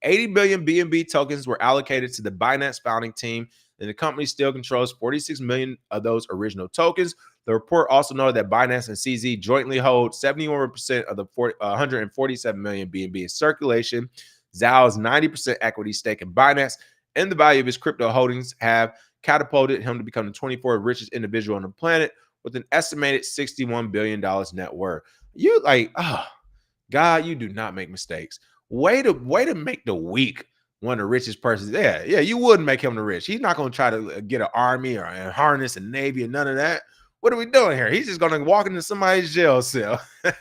80 billion BNB tokens were allocated to the Binance founding team, and the company still controls 46 million of those original tokens. The report also noted that Binance and CZ jointly hold 71% of the 147 million BNB in circulation. Zhao's 90% equity stake in Binance and the value of his crypto holdings have catapulted him to become the 24th richest individual on the planet with an estimated $61 billion net worth. You like, God, you do not make mistakes. Way to make the weak one of the richest persons. Yeah, you wouldn't make him the rich. He's not going to try to get an army or harness a navy and none of that. What are we doing here? He's just going to walk into somebody's jail cell. So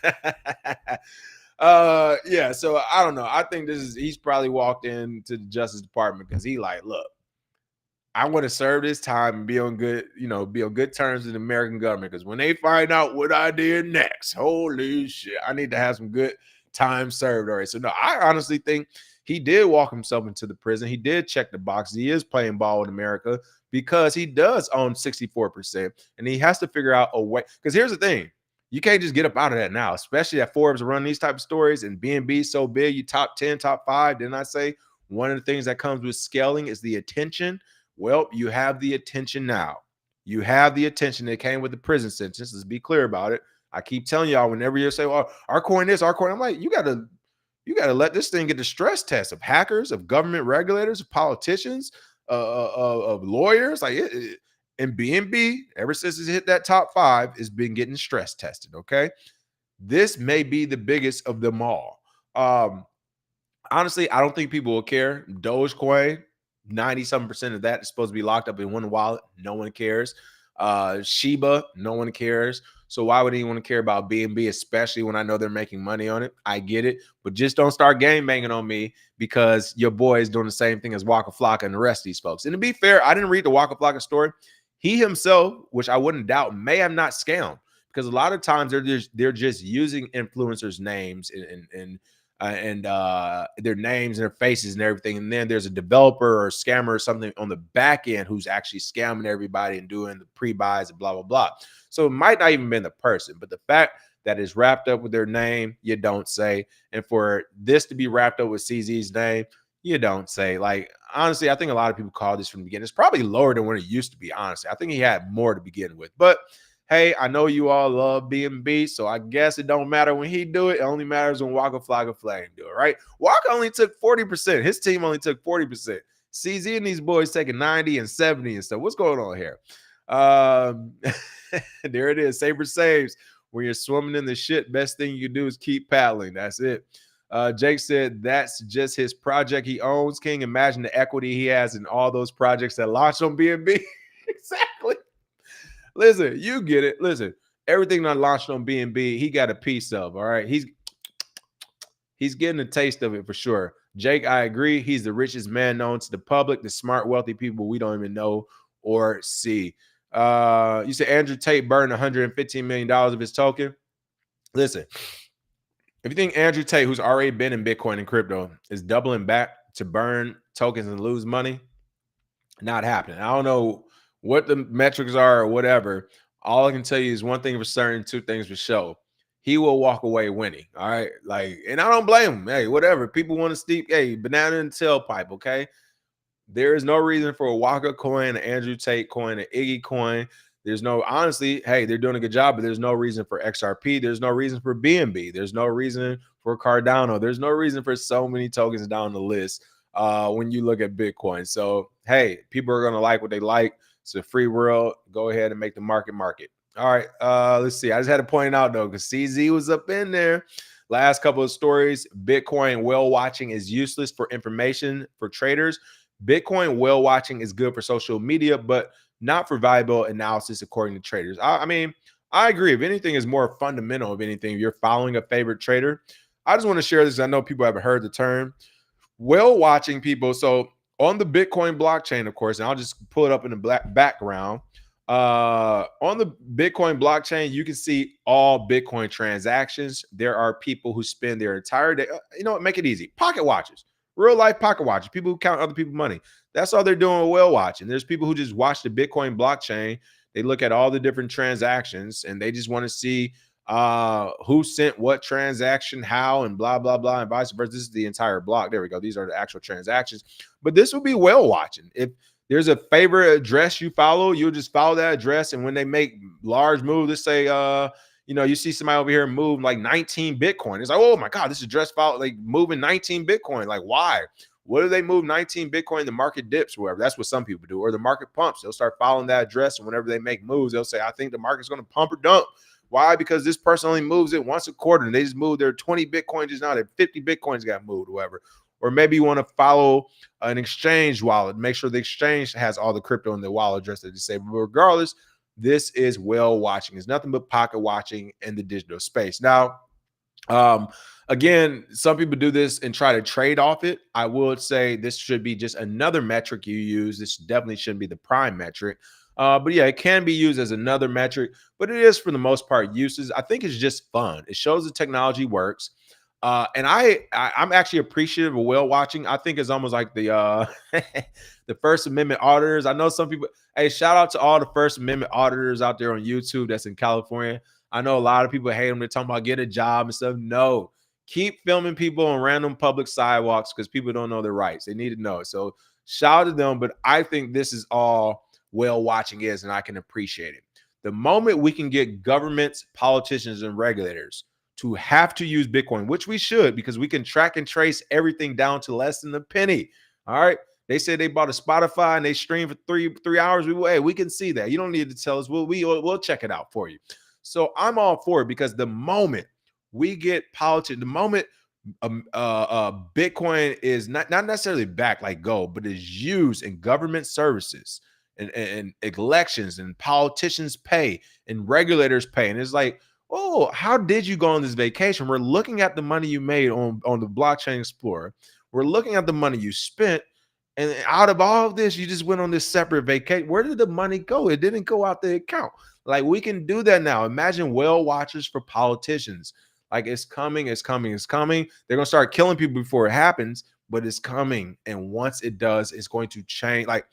I don't know. I think he's probably walked into the Justice Department because he like, look, I want to serve this time and be on good terms with the American government, because when they find out what I did next, holy shit, I need to have some good time served already. So no, I honestly think he did walk himself into the prison. He did check the box. He is playing ball in America because he does own 64%, and he has to figure out a way. Because here's the thing. You can't just get up out of that now, especially at Forbes run these type of stories and BNB so big, you top 10, top 5. Didn't I say one of the things that comes with scaling is the attention? Well, you have the attention now. You have the attention that came with the prison sentence. Let's be clear about it. I keep telling y'all whenever you say, well, our coin is our coin. I'm like, you gotta let this thing get the stress test of hackers, of government regulators, of politicians, of lawyers. Like and BNB, ever since it's hit that top 5, has been getting stress tested. Okay. This may be the biggest of them all. Honestly, I don't think people will care. Dogecoin, 97% of that is supposed to be locked up in one wallet. No one cares. Shiba, no one cares. So why would anyone care about BNB, especially when I know they're making money on it? I get it, but just don't start game banging on me because your boy is doing the same thing as Waka Flocka and the rest of these folks. And to be fair, I didn't read the Waka Flocka story. He himself, which I wouldn't doubt, may have not scammed, because a lot of times they're just using influencers' names and their names and their faces and everything. And then there's a developer or a scammer or something on the back end who's actually scamming everybody and doing the pre-buys and blah, blah, blah. So it might not even been the person, but the fact that it's wrapped up with their name, you don't say. And for this to be wrapped up with CZ's name, you don't say. Like, honestly, I think a lot of people call this from the beginning. It's probably lower than what it used to be, honestly. I think he had more to begin with. But hey, I know you all love BNB, so I guess it don't matter when he do it. It only matters when Waka Flocka Flame do it, right? Waka only took 40%. His team only took 40%. CZ and these boys taking 90 and 70 and stuff. What's going on here? Um, there it is. Saber saves. When you're swimming in the shit, best thing you can do is keep paddling. That's it. Jake said that's just his project he owns. King, imagine the equity he has in all those projects that launched on BNB. Exactly. Listen, you get it. Listen, everything that launched on BNB, he got a piece of. All right, he's getting a taste of it for sure. Jake, I agree. He's the richest man known to the public, the smart, wealthy people we don't even know or see. You said Andrew Tate burned $115 million of his token. Listen, if you think Andrew Tate, who's already been in Bitcoin and crypto, is doubling back to burn tokens and lose money, not happening. I don't know what the metrics are or whatever. All I can tell you is one thing for certain, two things for sure. He will walk away winning. All right. Like, and I don't blame him. Hey, whatever. People want to steep, hey, banana in the tailpipe. Okay. There is no reason for a Waka coin, an Andrew Tate coin, an Iggy coin. There's no, honestly, hey, they're doing a good job, but there's no reason for XRP. There's no reason for BNB. There's no reason for Cardano. There's no reason for so many tokens down the list when you look at Bitcoin. So, hey, people are going to like what they like. It's a free world. Go ahead and make the market. All right, let's see. I just had to point out, though, because CZ was up in there. Last couple of stories. Bitcoin whale watching is useless for information for traders. Bitcoin whale watching is good for social media, but not for valuable analysis, according to traders. I mean, I agree. If anything is more fundamental, if anything, if you're following a favorite trader, I just want to share this. I know people haven't heard the term whale watching people. So on the Bitcoin blockchain, of course, and I'll just pull it up in the background. On the Bitcoin blockchain, you can see all Bitcoin transactions. There are people who spend their entire day, you know what, make it easy. Pocket watchers. Real life pocket watchers, people who count other people's money. That's all they're doing with whale watching. There's people who just watch the Bitcoin blockchain. They look at all the different transactions and they just want to see who sent what transaction, how, and blah, blah, blah, and vice versa. This is the entire block. There we go. These are the actual transactions. But this would be whale watching. If there's a favorite address you follow, you'll just follow that address. And when they make large moves, let's say, you know, you see somebody over here move like 19 Bitcoin. It's like, oh my God, this address file, like moving 19 Bitcoin. Like, why? What do they move 19 Bitcoin? The market dips, whatever. That's what some people do. Or the market pumps. They'll start following that address. And whenever they make moves, they'll say, I think the market's going to pump or dump. Why? Because this person only moves it once a quarter. And they just moved their 20 Bitcoins just now. Their 50 Bitcoins got moved, whatever. Or maybe you want to follow an exchange wallet. Make sure the exchange has all the crypto in the wallet address that they say. But regardless, this is whale watching. It's nothing but pocket watching in the digital space. Now, again, some people do this and try to trade off it. I would say this should be just another metric you use. This definitely shouldn't be the prime metric. But yeah, it can be used as another metric, but it is for the most part uses. I think it's just fun. It shows the technology works. And I'm actually appreciative of whale watching. I think it's almost like the the First Amendment auditors. I know some people. Hey, shout out to all the First Amendment auditors out there on YouTube that's in California. I know a lot of people hate them. They're talking about get a job and stuff. No, keep filming people on random public sidewalks because people don't know their rights. They need to know it. So shout out to them. But I think this is all whale watching is, and I can appreciate it. The moment we can get governments, politicians, and regulators to have to use Bitcoin, which we should, because we can track and trace everything down to less than a penny. All right. They said they bought a Spotify and they stream for three hours. We can see that. You don't need to tell us. We'll check it out for you. So I'm all for it because the moment we get politics, the moment Bitcoin is not necessarily backed like gold, but is used in government services and elections and politicians pay and regulators pay. And it's like, oh, how did you go on this vacation? We're looking at the money you made on the blockchain explorer. We're looking at the money you spent. And out of all of this, you just went on this separate vacation. Where did the money go? It didn't go out the account. Like, we can do that now. Imagine whale watchers for politicians. Like, it's coming, it's coming, it's coming. They're going to start killing people before it happens, but it's coming. And once it does, it's going to change. Like,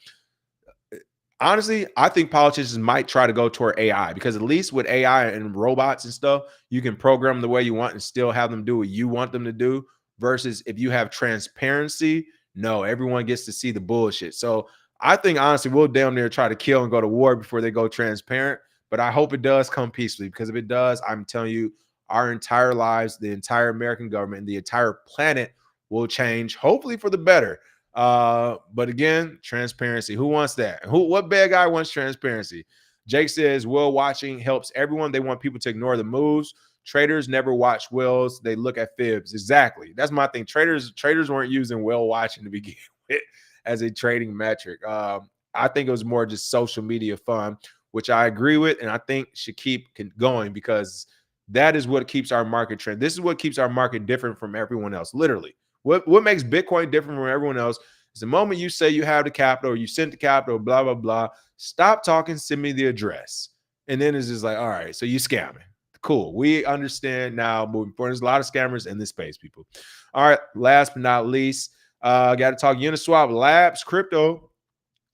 honestly, I think politicians might try to go toward AI because at least with AI and robots and stuff, you can program them the way you want and still have them do what you want them to do. Versus if you have transparency, no, everyone gets to see the bullshit. So I think honestly, we'll damn near try to kill and go to war before they go transparent. but I hope it does come peacefully, because if it does, I'm telling you, our entire lives, the entire American government, and the entire planet will change, hopefully for the better. But again, transparency. Who wants that? What bad guy wants transparency? Jake says, "Will watching helps everyone. They want people to ignore the moves. Traders never watch whales. They look at fibs." Exactly. That's my thing. Traders weren't using whale watching to begin with as a trading metric. I think it was more just social media fun, which I agree with, and I think should keep going, because that is what keeps our market trend. This is what keeps our market different from everyone else. Literally, what makes Bitcoin different from everyone else is the moment you say you have the capital, or you sent the capital, blah blah blah. Stop talking. Send me the address, and then it's just like, all right, so you scamming. Cool. We understand now moving forward. There's a lot of scammers in this space, people. All right. Last but not least, got to talk Uniswap Labs crypto.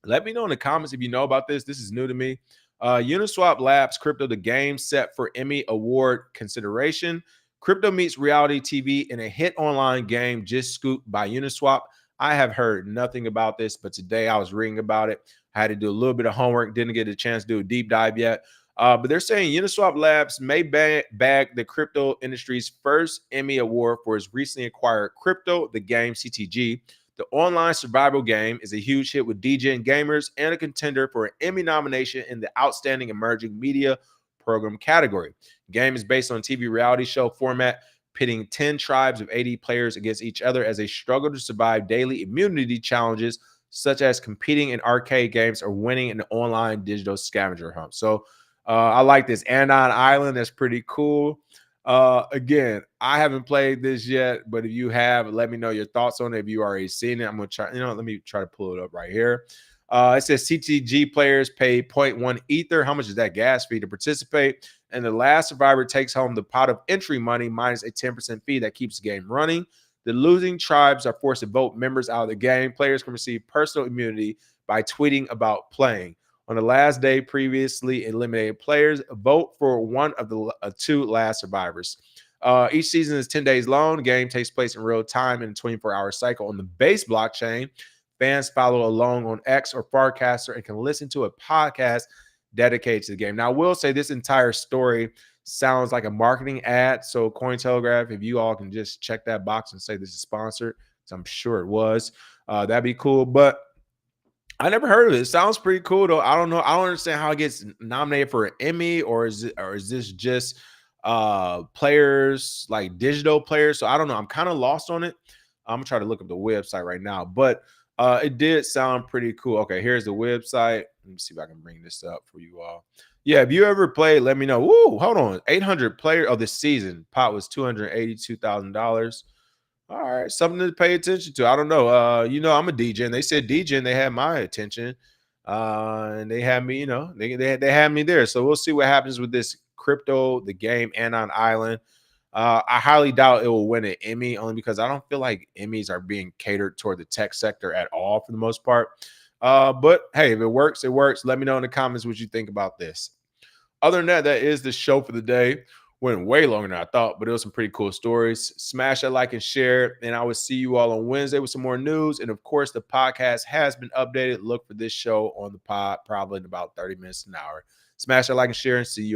Let me know in the comments if you know about this. This is new to me. Uniswap Labs crypto, the game set for Emmy Award consideration. Crypto meets reality TV in a hit online game just scooped by Uniswap. I have heard nothing about this, but today I was reading about it. I had to do a little bit of homework, didn't get a chance to do a deep dive yet. But they're saying Uniswap Labs may bag the crypto industry's first Emmy Award for its recently acquired Crypto, the game CTG. The online survival game is a huge hit with DJ and gamers, and a contender for an Emmy nomination in the Outstanding Emerging Media Program category. The game is based on TV reality show format, pitting 10 tribes of 80 players against each other as they struggle to survive daily immunity challenges, such as competing in arcade games or winning an online digital scavenger hunt. So I like this. Anon Island, that's pretty cool. Again, I haven't played this yet, but if you have, let me know your thoughts on it. If you already seen it, I'm gonna try. Let me try to pull it up right here. It says CTG players pay 0.1 Ether. How much is that gas fee to participate? And the last survivor takes home the pot of entry money minus a 10% fee that keeps the game running. The losing tribes are forced to vote members out of the game. Players can receive personal immunity by tweeting about playing. On the last day, previously eliminated players vote for one of the two last survivors. Each season is 10 days long. The game takes place in real time in a 24-hour cycle on the base blockchain. Fans follow along on X or Farcaster and can listen to a podcast dedicated to the game. Now, I will say this entire story sounds like a marketing ad. So, Cointelegraph, if you all can just check that box and say this is sponsored, because I'm sure it was, that'd be cool. But I never heard of it. It sounds pretty cool though. I don't know. I don't understand how it gets nominated for an Emmy, or is this just players, like digital players? So I don't know. I'm kind of lost on it. I'm gonna try to look up the website right now, but it did sound pretty cool. Okay, here's the website. Let me see if I can bring this up for you all. Yeah, if you ever played, let me know. Woo, hold on. 800 player of the season. Pot was $282,000. All right, something to pay attention to. I don't know. I'm a DJ, and they said DJ, and they had my attention. And they had me, they had me there. So we'll see what happens with this crypto, the game, Anon Island. I highly doubt it will win an Emmy, only because I don't feel like Emmys are being catered toward the tech sector at all for the most part. But hey, if it works, it works. Let me know in the comments what you think about this. Other than that, that is the show for the day. Went way longer than I thought, but it was some pretty cool stories. Smash that like and share, and I will see you all on Wednesday with some more news. And of course, the podcast has been updated. Look for this show on the pod probably in about 30 minutes to an hour. Smash that like and share, and see you all.